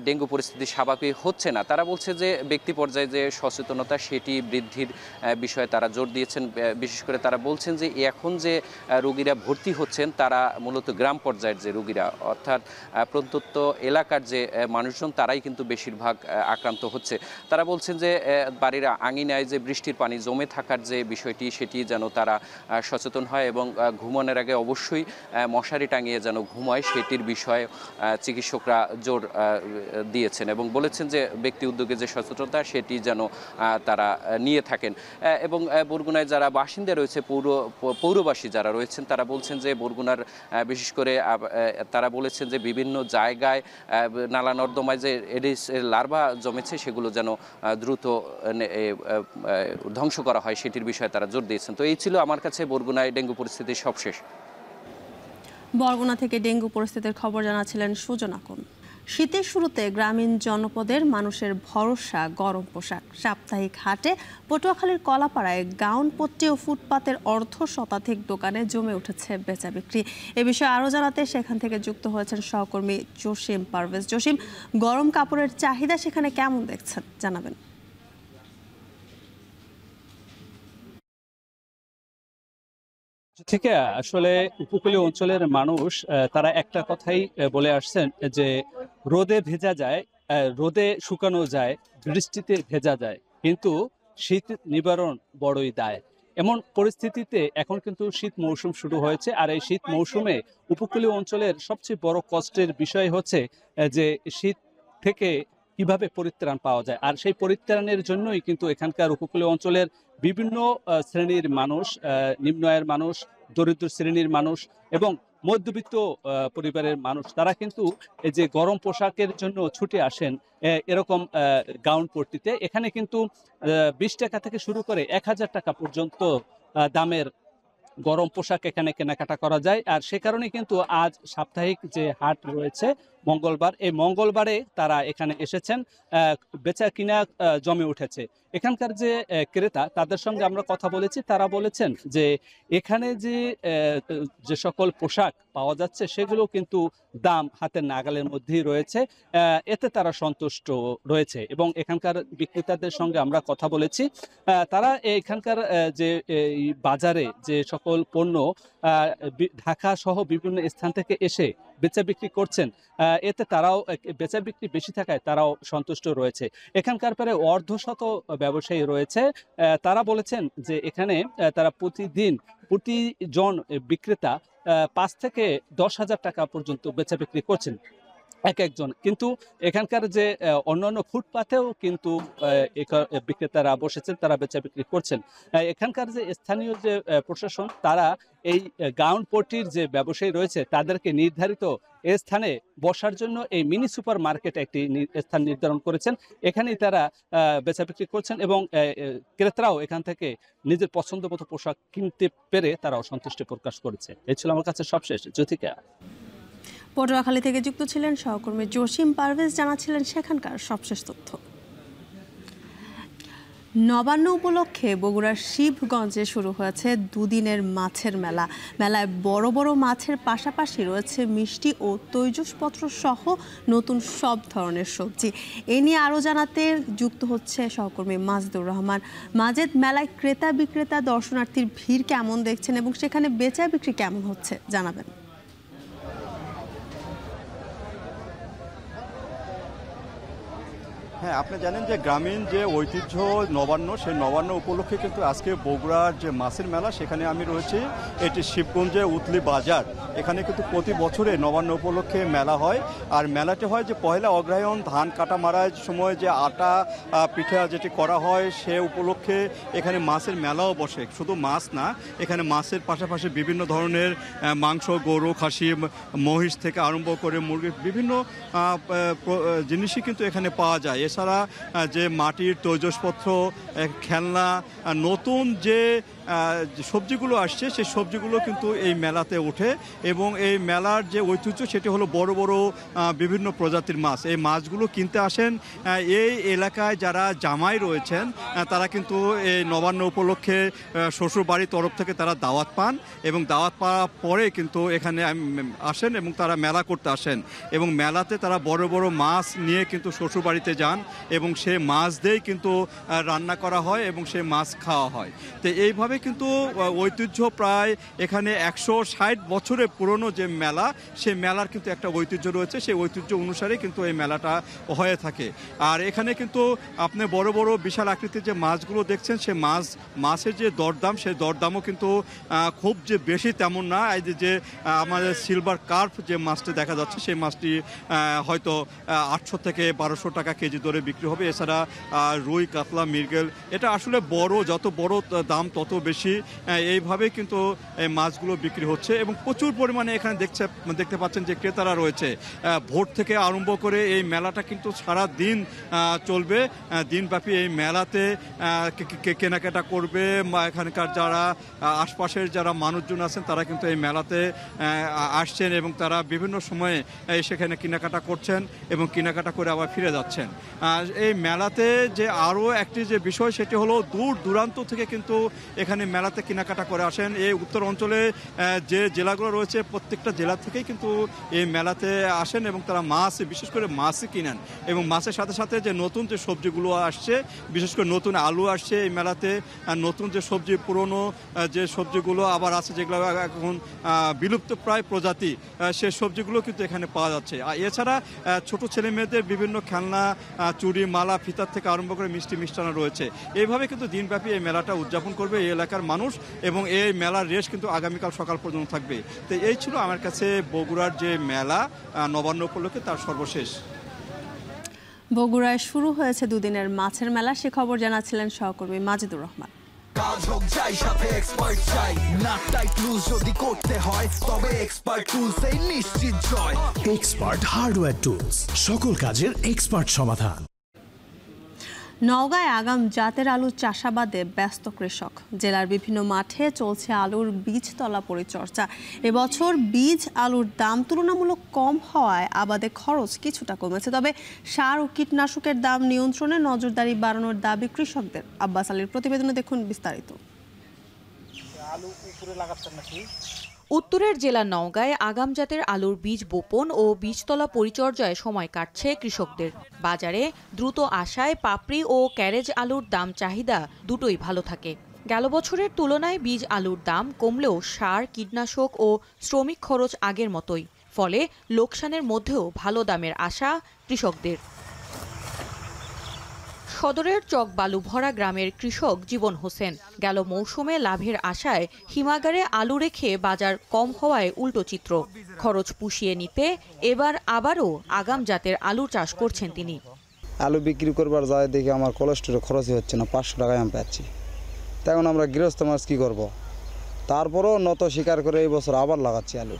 ডেঙ্গু পরিস্থিতি স্বাভাবিক হচ্ছে না। তারা বলছে যে ব্যক্তি পর্যায়ে যে সচেতনতা সেটি বৃদ্ধির বিষয়ে তারা জোর দিয়েছেন। বিশেষ করে তারা বলছেন যে এখন যে রোগীরা ভর্তি হচ্ছেন তারা মূলত গ্রাম পর্যায়ের যে রোগীরা অর্থাৎ প্রত্যন্ত এলাকার যে মানুষজন তারাই কিন্তু বেশিরভাগ আক্রান্ত হচ্ছে। তারা বলছেন যে বাড়ির আঙিনায় যে বৃষ্টির পানি জমে থাকার যে বিষয়টি সেটি যেন তারা সচেতন হয় এবং ঘুমানোর আগে অবশ্যই মশারি টাঙিয়ে যেন ঘুমায় সেটির বিষয়ে চিকিৎসকরা জোর দিয়েছেন এবং বলেছেন যে ব্যক্তি উদ্যোগে যে সচেতনতা সেটি যেন তারা নিয়ে থাকেন। এবং বরগুনায় যারা বাসিন্দা রয়েছে পৌরবাসী যারা রয়েছেন তারা বলছেন যে বরগুনার বিশেষ করে তারা বলেছেন যে বিভিন্ন জায়গায় নালা নর্দমায় যে এডিস লার্ভা জমেছে সেগুলো যেন দ্রুত ধ্বংস করা হয় সেটির বিষয়ে তারা জোর দিয়েছেন। তো এই ছিল আমার কাছে বরগুনায় ডেঙ্গু পরিস্থিতির সবশেষ। বরগুনা থেকে ডেঙ্গু পরিস্থিতির খবর জানাচ্ছিলেন সুজনা কোন। শীতের শুরুতে গ্রামীণ জনপদের মানুষের ভরসা গরম পোশাক। সাপ্তাহিক হাটে পটুয়াখালীর কলাপাড়ায় গাউন পট্টি ও ফুটপাতের অর্ধশতাধিক দোকানে জমে উঠেছে বেচা বিক্রি। এ বিষয়ে আরও জানাতে সেখান থেকে যুক্ত হয়েছেন সহকর্মী জসিম পারভেজ। জসিম, গরম কাপড়ের চাহিদা সেখানে কেমন দেখছেন জানাবেন। থেকে আসলে উপকূলীয় অঞ্চলের মানুষ তারা একটা কথাই বলে আসছেন যে রোদে ভেজা যায়, রোদে শুকানো যায়, বৃষ্টিতে ভেজা যায়, কিন্তু শীত নিবারণ বড়ই দায়। এমন পরিস্থিতিতে এখন কিন্তু শীত মৌসুম শুরু হয়েছে আর এই শীত মৌসুমে উপকূলীয় অঞ্চলের সবচেয়ে বড় কষ্টের বিষয় হচ্ছে যে শীত থেকে কিভাবে পরিত্রাণ পাওয়া যায়। আর সেই পরিত্রাণের জন্যই কিন্তু এখানকার উপকূলীয় অঞ্চলের বিভিন্ন শ্রেণীর মানুষ, নিম্ন আয়ের মানুষ, দরিদ্র শ্রেণীর মানুষ এবং মধ্যবিত্ত পরিবারের মানুষ তারা কিন্তু এই যে গরম পোশাকের জন্য ছুটে আসেন এরকম গাউন পট্টিতে। এখানে কিন্তু 20 টাকা থেকে শুরু করে 1000 টাকা পর্যন্ত দামের গরম পোশাক এখানে কেনাকাটা করা যায়। আর সে কারণে কিন্তু আজ সাপ্তাহিক যে হাট রয়েছে মঙ্গলবার, এই মঙ্গলবারে তারা এখানে এসেছেন, বেচা কিনা জমে উঠেছে। এখানকার যে ক্রেতা তাদের সঙ্গে আমরা কথা বলেছি, তারা বলেছেন যে এখানে যে সকল পোশাক পাওয়া যাচ্ছে সেগুলো কিন্তু দাম হাতের নাগালের মধ্যেই রয়েছে, এতে তারা সন্তুষ্ট রয়েছে। এবং এখানকার বিক্রেতাদের সঙ্গে আমরা কথা বলেছি, তারা এখানকার যে বাজারে যে সকল পণ্য ঢাকা সহ বিভিন্ন স্থান থেকে এসে বেচা বিক্রি করছেন, এতে তারাও বেচা বিক্রি বেশি থাকায় তারাও সন্তুষ্ট রয়েছে। এখানকার প্রায় অর্ধশত ব্যবসায়ী রয়েছে, তারা বলেছেন যে এখানে তারা প্রতিজন বিক্রেতা 5 থেকে 10,000 টাকা পর্যন্ত বেচা বিক্রি করছেন এক একজন। কিন্তু এখানকার যে অন্যান্য ফুটপাতেও কিন্তু বিক্রেতারা বসেছেন, তারা বেচা বিক্রি করছেন। এখানকার যে স্থানীয় যে প্রশাসন তারা এই গাউন পট্টির যে ব্যবসায়ী রয়েছে তাদেরকে নির্ধারিত স্থানে বসার জন্য এই মিনি সুপার মার্কেটে একটি স্থান নির্ধারণ করেছেন। এখানেই তারা বেচা বিক্রি করছেন এবং ক্রেতারাও এখান থেকে নিজের পছন্দ মতো পোশাক কিনতে পেরে তারাও সন্তুষ্টি প্রকাশ করেছে। এই ছিল আমার কাছে সবশেষ। জ্যোতিকা। পটুয়াখালী থেকে যুক্ত ছিলেন সহকর্মী জসিম পারভেজ, জানাচ্ছিলেন সেখানকার সবশেষ তথ্য। নবান্ন উপলক্ষে বগুড়ার শিবগঞ্জে শুরু হয়েছে দুদিনের মাছের মেলা। মেলায় বড় বড় মাছের পাশাপাশি রয়েছে মিষ্টি ও তৈজসপত্র সহ নতুন সব ধরনের সবজি। এ নিয়ে আরও জানাতে যুক্ত হচ্ছে সহকর্মী মাজেদুর রহমান। মাজেদ, মেলায় ক্রেতা বিক্রেতা দর্শনার্থীর ভিড় কেমন দেখছেন এবং সেখানে বেচা বিক্রি কেমন হচ্ছে জানাবেন। হ্যাঁ, আপনি জানেন যে গ্রামীণ যে ঐতিহ্য নবান্ন, সেই নবান্ন উপলক্ষে কিন্তু আজকে বগুড়ার যে মাছের মেলা সেখানে আমি রয়েছি। এটি শিবগঞ্জে উতলি বাজার। এখানে কিন্তু প্রতি বছরে নবান্ন উপলক্ষে মেলা হয়। আর মেলাটি হয় যে পয়লা অগ্রহায়ণ ধান কাটা মারার সময় যে আটা পিঠা যেটি করা হয় সে উপলক্ষে এখানে মাছের মেলাও বসে। শুধু মাছ না, এখানে মাছের পাশাপাশি বিভিন্ন ধরনের মাংস, গরু, খাসি, মহিষ থেকে আরম্ভ করে মুরগি বিভিন্ন জিনিসই কিন্তু এখানে পাওয়া যায়। এছাড়া যে মাটির তৈজসপত্র, খেলনা, নতুন যে সবজিগুলো আসছে সেই সবজিগুলো কিন্তু এই মেলাতে ওঠে। এবং এই মেলার যে ঐতিহ্য সেটি হলো বড় বড় বিভিন্ন প্রজাতির মাছ। এই মাছগুলো কিনতে আসেন এই এলাকায় যারা জামাই রয়েছেন, তারা কিন্তু এই নবান্ন উপলক্ষে শ্বশুরবাড়ির তরফ থেকে তারা দাওয়াত পান এবং দাওয়াত পাওয়ার পরে কিন্তু এখানে আসেন এবং তারা মেলা করতে আসেন। এবং মেলাতে তারা বড় বড় মাছ নিয়ে কিন্তু শ্বশুরবাড়িতে যান এবং সে মাছ দিয়েই কিন্তু রান্না করা হয় এবং সে মাছ খাওয়া হয়। তো এইভাবে কিন্তু ঐতিহ্য প্রায় এখানে 160 বছরের পুরনো যে মেলা, সেই মেলার কিন্তু একটা ঐতিহ্য রয়েছে। সেই ঐতিহ্য অনুসারে কিন্তু এই মেলাটা হয়ে থাকে। আর এখানে কিন্তু আপনি বড় বড় বিশাল আকৃতির যে মাছগুলো দেখছেন, সে মাছের যে দরদাম, সেই দরদামও কিন্তু খুব যে বেশি তেমন না। এই যে আমাদের সিলভার কার্প যে মাছটি দেখা যাচ্ছে, সেই মাছটি হয়তো 800 থেকে 1200 টাকা কেজি দরে বিক্রি হবে। এছাড়া রুই, কাতলা, মৃগেল, এটা আসলে বড়, যত বড় দাম তত বেশি। এইভাবে কিন্তু এই মাছগুলো বিক্রি হচ্ছে এবং প্রচুর পরিমাণে এখানে দেখতে পাচ্ছেন যে ক্রেতারা রয়েছে। ভোর থেকে আরম্ভ করে এই মেলাটা কিন্তু সারা দিন চলবে। দিনব্যাপী এই মেলাতে কেনাকাটা করবে। এখানকার যারা আশপাশের যারা মানুষজন আছেন তারা কিন্তু এই মেলাতে আসছেন এবং তারা বিভিন্ন সময়ে সেখানে কেনাকাটা করছেন এবং কেনাকাটা করে আবার ফিরে যাচ্ছেন। এই মেলাতে যে আরও একটি যে বিষয়, সেটি হলো দূর দূরান্ত থেকে কিন্তু এখানে মেলাতে কেনাকাটা করে আসেন। এই উত্তর অঞ্চলে যে জেলাগুলো রয়েছে প্রত্যেকটা জেলা থেকেই কিন্তু এই মেলাতে আসেন এবং তারা মাছ, বিশেষ করে মাছই কিনেন। এবং মাছের সাথে সাথে যে নতুন যে সবজিগুলো আসছে, বিশেষ করে নতুন আলু আসছে এই মেলাতে, নতুন যে সবজি, পুরনো যে সবজিগুলো আবার আছে যেগুলো এখন বিলুপ্ত প্রায় প্রজাতি, সে সবজিগুলো কিন্তু এখানে পাওয়া যাচ্ছে। আর এছাড়া ছোট ছেলে মেয়েদের বিভিন্ন খেলনা, চুড়ি, মালা, ফিতার থেকে আরম্ভ করে মিষ্টি মিষ্টান্ন রয়েছে। এইভাবে কিন্তু দিনব্যাপী এই মেলাটা উদযাপন করবে এই এলাকার মানুষ এবং এই মেলার রেশ কিন্তু আগামীকাল সকাল পর্যন্ত থাকবে। তো এই ছিল আমার কাছে বগুড়ার যে মেলা নবান্ন উপলক্ষে তার সর্বশেষ। বগুড়ায় শুরু হয়েছে দুদিনের মাছের মেলা, সে খবর জানাচ্ছিলেন সহকর্মী মাজিদুর রহমান। কাজ হোক যাই, সাথে এক্সপার্ট চাই, না টাইট লুজ যদি করতে হয় তবে এক্সপার্ট টুলস এই নিশ্চিত জয়। এক্সপার্ট হার্ডওয়্যার টুলস, সকল কাজের এক্সপার্ট সমাধান। নওগাঁয় আগাম জাতের আলু চাষাবাদে ব্যস্ত কৃষক। জেলার বিভিন্ন মাঠে চলছে আলুর বীজতলা পরিচর্যা। এবছর বীজ আলুর দাম তুলনামূলক কম হওয়ায় আবাদে খরচ কিছুটা কমেছে। তবে সার ও কীটনাশকের দাম নিয়ন্ত্রণে নজরদারি বাড়ানোর দাবি কৃষকদের। আব্বাস আলীর প্রতিবেদনে দেখুন বিস্তারিত। উত্তরের জেলা নওগাঁয় আগাম জাতের আলুর বীজ বপন ও বীজতলা পরিচর্যায় সময় কাটছে কৃষকদের। বাজারে দ্রুত আসায় পাপড়ি ও ক্যারেজ আলুর দাম চাহিদা দুটোই ভালো থাকে। গেল বছরের তুলনায় বীজ আলুর দাম কমলেও সার, কীটনাশক ও শ্রমিক খরচ আগের মতোই। ফলে লোকসানের মধ্যেও ভালো দামের আশা কৃষকদের। সদরের চকবালু ভরা গ্রামের কৃষক জীবন হোসেন গেল মৌসুমে লাভের আশায় হিমাগারে আলু রেখে বাজার কম হওয়ায় উল্টো চিত্র। খরচ পুষিয়ে নিতে এবার আবারও আগাম জাতের আলু চাষ করছেন তিনি। আলু বিক্রি করবার যায় দেখে আমার কোলেস্টোরে খরচই হচ্ছে না, 500 টাকায় আমি পাচ্ছি। তখন আমরা গৃহস্থ মাছ কী করবো, তারপরও নত স্বীকার করে এই বছর আবার লাগাচ্ছি আলু।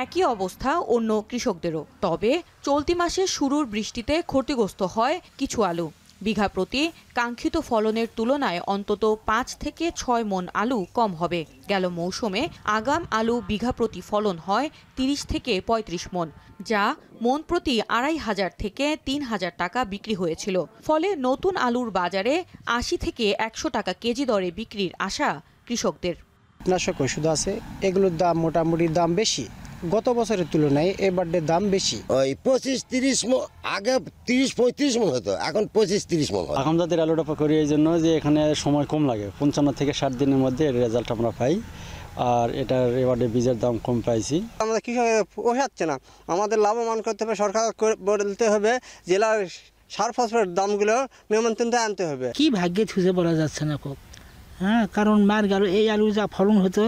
একই অবস্থা অন্য কৃষকদেরও। তবে চলতি মাসে শুরুর বৃষ্টিতে ক্ষতিগ্রস্ত হয় কিছু আলু। বিঘা প্রতি কাঙ্ক্ষিত ফলনের তুলনায় অন্তত 5 থেকে 6 মণ আলু কম হবে। গেল মৌসুমে আগাম আলু বিঘা প্রতি ফলন হয় 30 থেকে 35 মণ, যা মণ প্রতি 2500 থেকে 3000 টাকা বিক্রি হয়েছিল। ফলে নতুন আলুর বাজারে 80 থেকে 100 টাকা কেজি দরে বিক্রির আশা কৃষকদের। কীটনাশক ওষুধ আছে, এগুলোর দাম মোটামুটি দাম বেশি, গত বছরের তুলনায় এবারে দাম বেশি। ওই 25-30 মণ, আগে 30-35 মণ হতো, এখন 25-30 মণ হয়। আগাম জাতের আলুটা করি এই জন্য যে এখানে সময় কম লাগে, 55 থেকে 60 দিনের মধ্যে রেজাল্ট আমরা পাই। আর এটার এবারে বীজের দাম কম পাইছি। আমাদের কৃষকের পোষাচ্ছে না, আমাদের লাভবান করতে হবে, সরকার বলতে হবে জেলার সার ফসফেটের দামগুলো নিয়ন্ত্রণে আনতে হবে। কি ভাগ্যে থুজে বলা যাচ্ছে না খুব, হ্যাঁ, কারণ মার গেল এই আলু যা ফলন হতো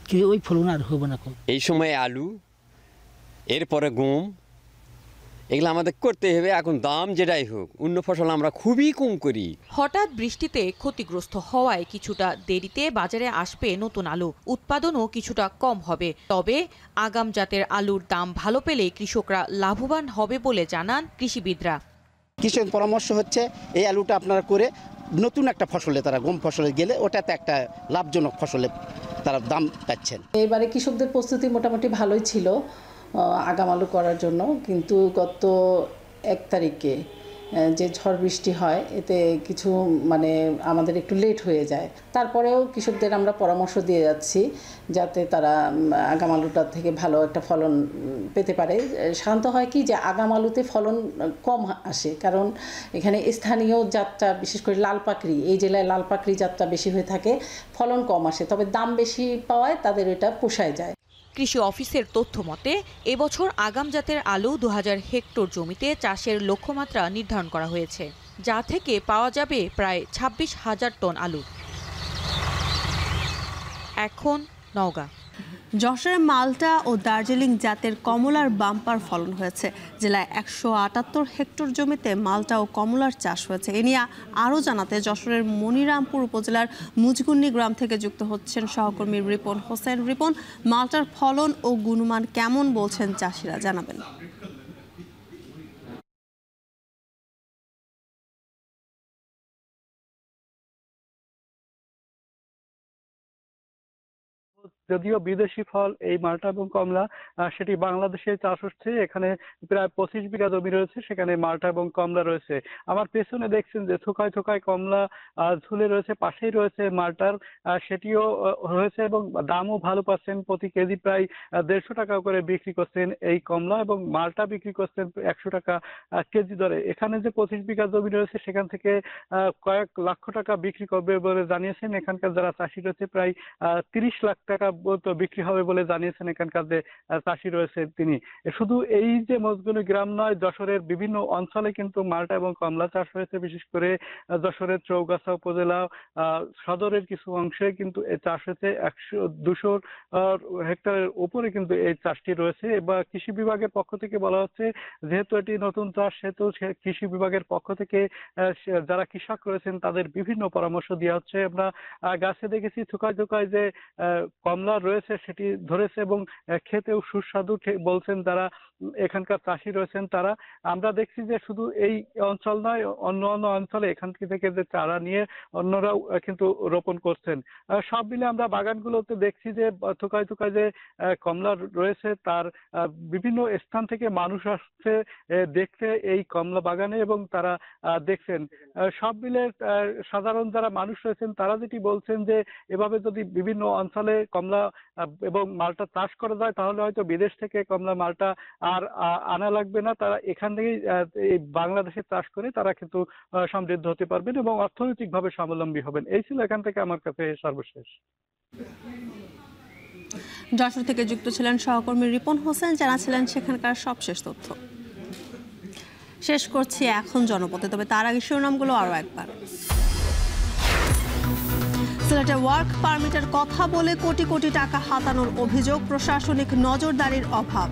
কি ওই ফলন আর হবে না খুব। এই সময় আলু, এরপরে গম, এগুলো আমাদের করতে হবে। এখন দাম যেটাই হোক, অন্য ফসল আমরা খুবই কম করি। হঠাৎ বৃষ্টিতে ক্ষতিগ্রস্ত হওয়ায় কিছুটা দেরিতে বাজারে আসবে নতুন আলু, উৎপাদনও কিছুটা কম হবে। তবে আগাম জাতের আলুর দাম ভালো পেলে কৃষকরা লাভবান হবে বলে জানান কৃষিবিদরা। কৃষক পরামর্শ হচ্ছে এই আলুটা আপনারা করে নতুন একটা ফসলে, তারা গম ফসলে গেলে ওটাতে একটা লাভজনক ফসলে তারা দাম পাচ্ছেন। এবারে কৃষকদের প্রস্তুতি মোটামুটি ভালোই ছিল আগাম আলু করার জন্য, কিন্তু গত 1 তারিখে যে ঝড় বৃষ্টি হয় এতে কিছু আমাদের একটু লেট হয়ে যায়। তারপরেও কৃষকদের আমরা পরামর্শ দিয়ে যাচ্ছি যাতে তারা আগাম আলুটার থেকে ভালো একটা ফলন পেতে পারে। সাধারণত হয় কি যে আগাম আলুতে ফলন কম আসে, কারণ এখানে স্থানীয় জাতটা, বিশেষ করে লাল পাকড়ি, এই জেলায় লাল পাকড়ি জাতটা বেশি হয়ে থাকে, ফলন কম আসে, তবে দাম বেশি পাওয়ায় তাদের এটা পোষায় যায়। কৃষি অফিসের তথ্য মতে এবছর আগাম জাতের আলু 2000 হেক্টর জমিতে চাষের লক্ষ্যমাত্রা নির্ধারণ করা হয়েছে, যা থেকে পাওয়া যাবে প্রায় 26,000 টন আলু। এখন নওগাঁ। যশোরের মালটা ও দার্জিলিং জাতের কমলার বাম্পার ফলন হয়েছে। জেলায় 178 হেক্টর জমিতে মালটা ও কমলার চাষ হয়েছে। এ নিয়ে আরও জানাতে যশোরের মনিরামপুর উপজেলার মুজগুন্নি গ্রাম থেকে যুক্ত হচ্ছেন সহকর্মী রিপন হোসেন। রিপন, মালটার ফলন ও গুণমান কেমন বলছেন চাষিরা, জানাবেন। যদিও বিদেশি ফল এই মালটা এবং কমলা, সেটি বাংলাদেশে চাষ হচ্ছে। এখানে প্রায় 25 বিঘা জমি রয়েছে, সেখানে মালটা এবং কমলা রয়েছে। আমার পেছনে দেখছেন যে থোকায় থোকায় কমলা ঝুলে রয়েছে, পাশেই রয়েছে মালটার, সেটিও রয়েছে এবং দামও ভালো পাচ্ছেন। প্রতি কেজি প্রায় 150 টাকা করে বিক্রি করছেন এই কমলা, এবং মালটা বিক্রি করছেন 100 টাকা কেজি দরে। এখানে যে 25 বিঘা জমি রয়েছে সেখান থেকে কয়েক লক্ষ টাকা বিক্রি করবে বলে জানিয়েছেন এখানকার যারা চাষি রয়েছে। প্রায় 30 লাখ টাকা বিক্রি হবে বলে জানিয়েছেন এখানকার যে চাষি রয়েছে তিনি। শুধু এই যে মজগুনি গ্রাম নয়, যশোরের বিভিন্ন অঞ্চলে কিন্তু মালটা এবং কমলা চাষ হয়েছে। বিশেষ করে যশোরের চৌগাছা উপজেলা সদরের কিছু অংশে কিন্তু এই চাষ হয়েছে। 200 হেক্টরের উপরে কিন্তু এই চাষটি রয়েছে। বা কৃষি বিভাগের পক্ষ থেকে বলা হচ্ছে যেহেতু এটি নতুন চাষ, সেহেতু কৃষি বিভাগের পক্ষ থেকে যারা কৃষক রয়েছেন তাদের বিভিন্ন পরামর্শ দেওয়া হচ্ছে। আমরা গাছে দেখেছি থোকায় থোকায় যে কমলা রয়েছে সেটি ধরেছে এবং খেতেও সুস্বাদু বলছেন যারা এখানকার চাষি রয়েছেন তারা। আমরা দেখছি যে শুধু এই অঞ্চল নয়, অন্য অন্য অঞ্চলে এখান থেকে যে চারা নিয়ে অন্যরাও কিন্তু রোপণ করছেন। সব মিলে আমরা বাগানগুলোতে দেখছি যে থোকায় থোকায় যে কমলা রয়েছে, তার বিভিন্ন স্থান থেকে মানুষ আসছে দেখতে এই কমলা বাগানে এবং তারা দেখছেন। সব মিলে সাধারণ যারা মানুষ রয়েছেন তারা যেটি বলছেন যে এভাবে যদি বিভিন্ন অঞ্চলে কমলা এবং মালটা চাষ করা যায় তাহলে হয়তো বিদেশ থেকে কমলা মালটা আর আনা লাগবে না। তারা এখান থেকেই এই বাংলাদেশে চাষ করে তারা কিন্তু সমৃদ্ধ হতে পারবেন এবং অর্থনৈতিকভাবে স্বাবলম্বী হবেন। এই ছিল এখান থেকে আমার কাছে সর্বশেষ। যশোর থেকে যুক্ত ছিলেন সহকর্মী রিপন হোসেন, জানাছিলেন সেখানকার সবশেষ তথ্য। শেষ করছি এখন জনপদে, তবে তার আগে শিরোনামগুলো আরো একবার। সিলেটে ওয়ার্ক পারমিটের কথা বলে কোটি কোটি টাকা হাতানোর অভিযোগ, প্রশাসনিক নজরদারির অভাব।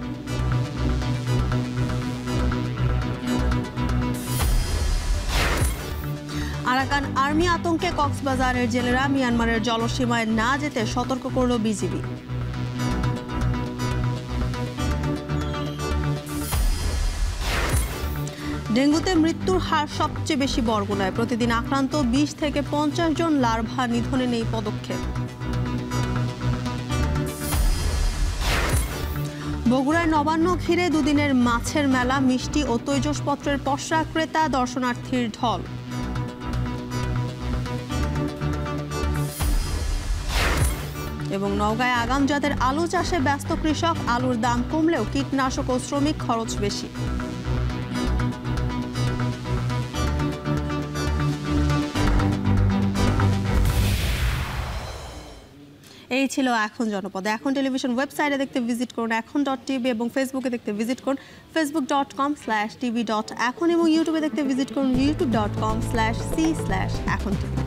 আরাকান আর্মি আতঙ্কে কক্সবাজারের জেলেরা মিয়ানমারের জলসীমায় না যেতে সতর্ক করল বিজিবি। ডেঙ্গুতে মৃত্যুর হার সবচেয়ে বেশি বরগুনায়, প্রতিদিন আক্রান্ত 20 থেকে 50 জন, লার্ভা নিধনে নেই পদক্ষেপ। বগুড়ায় নবান্ন ঘিরে দুদিনের মাছের মেলা, মিষ্টি ও তৈজসপত্রের পসরা ক্রেতা, দর্শনার্থীর ঢল। এবং নওগাঁয় আগাম জাতের আলু চাষে ব্যস্ত কৃষক, আলুর দাম কমলেও কীটনাশক ও শ্রমিক খরচ বেশি। এই ছিল এখন জনপদে। এখন টেলিভিশন ওয়েবসাইটে দেখতে ভিজিট করুন এখন.tv এবং ফেসবুকে দেখতে ভিজিট করুন facebook.com/tv.এখন এবং ইউটিউবে দেখতে ভিজিট করুন youtube.com/c/এখন TV।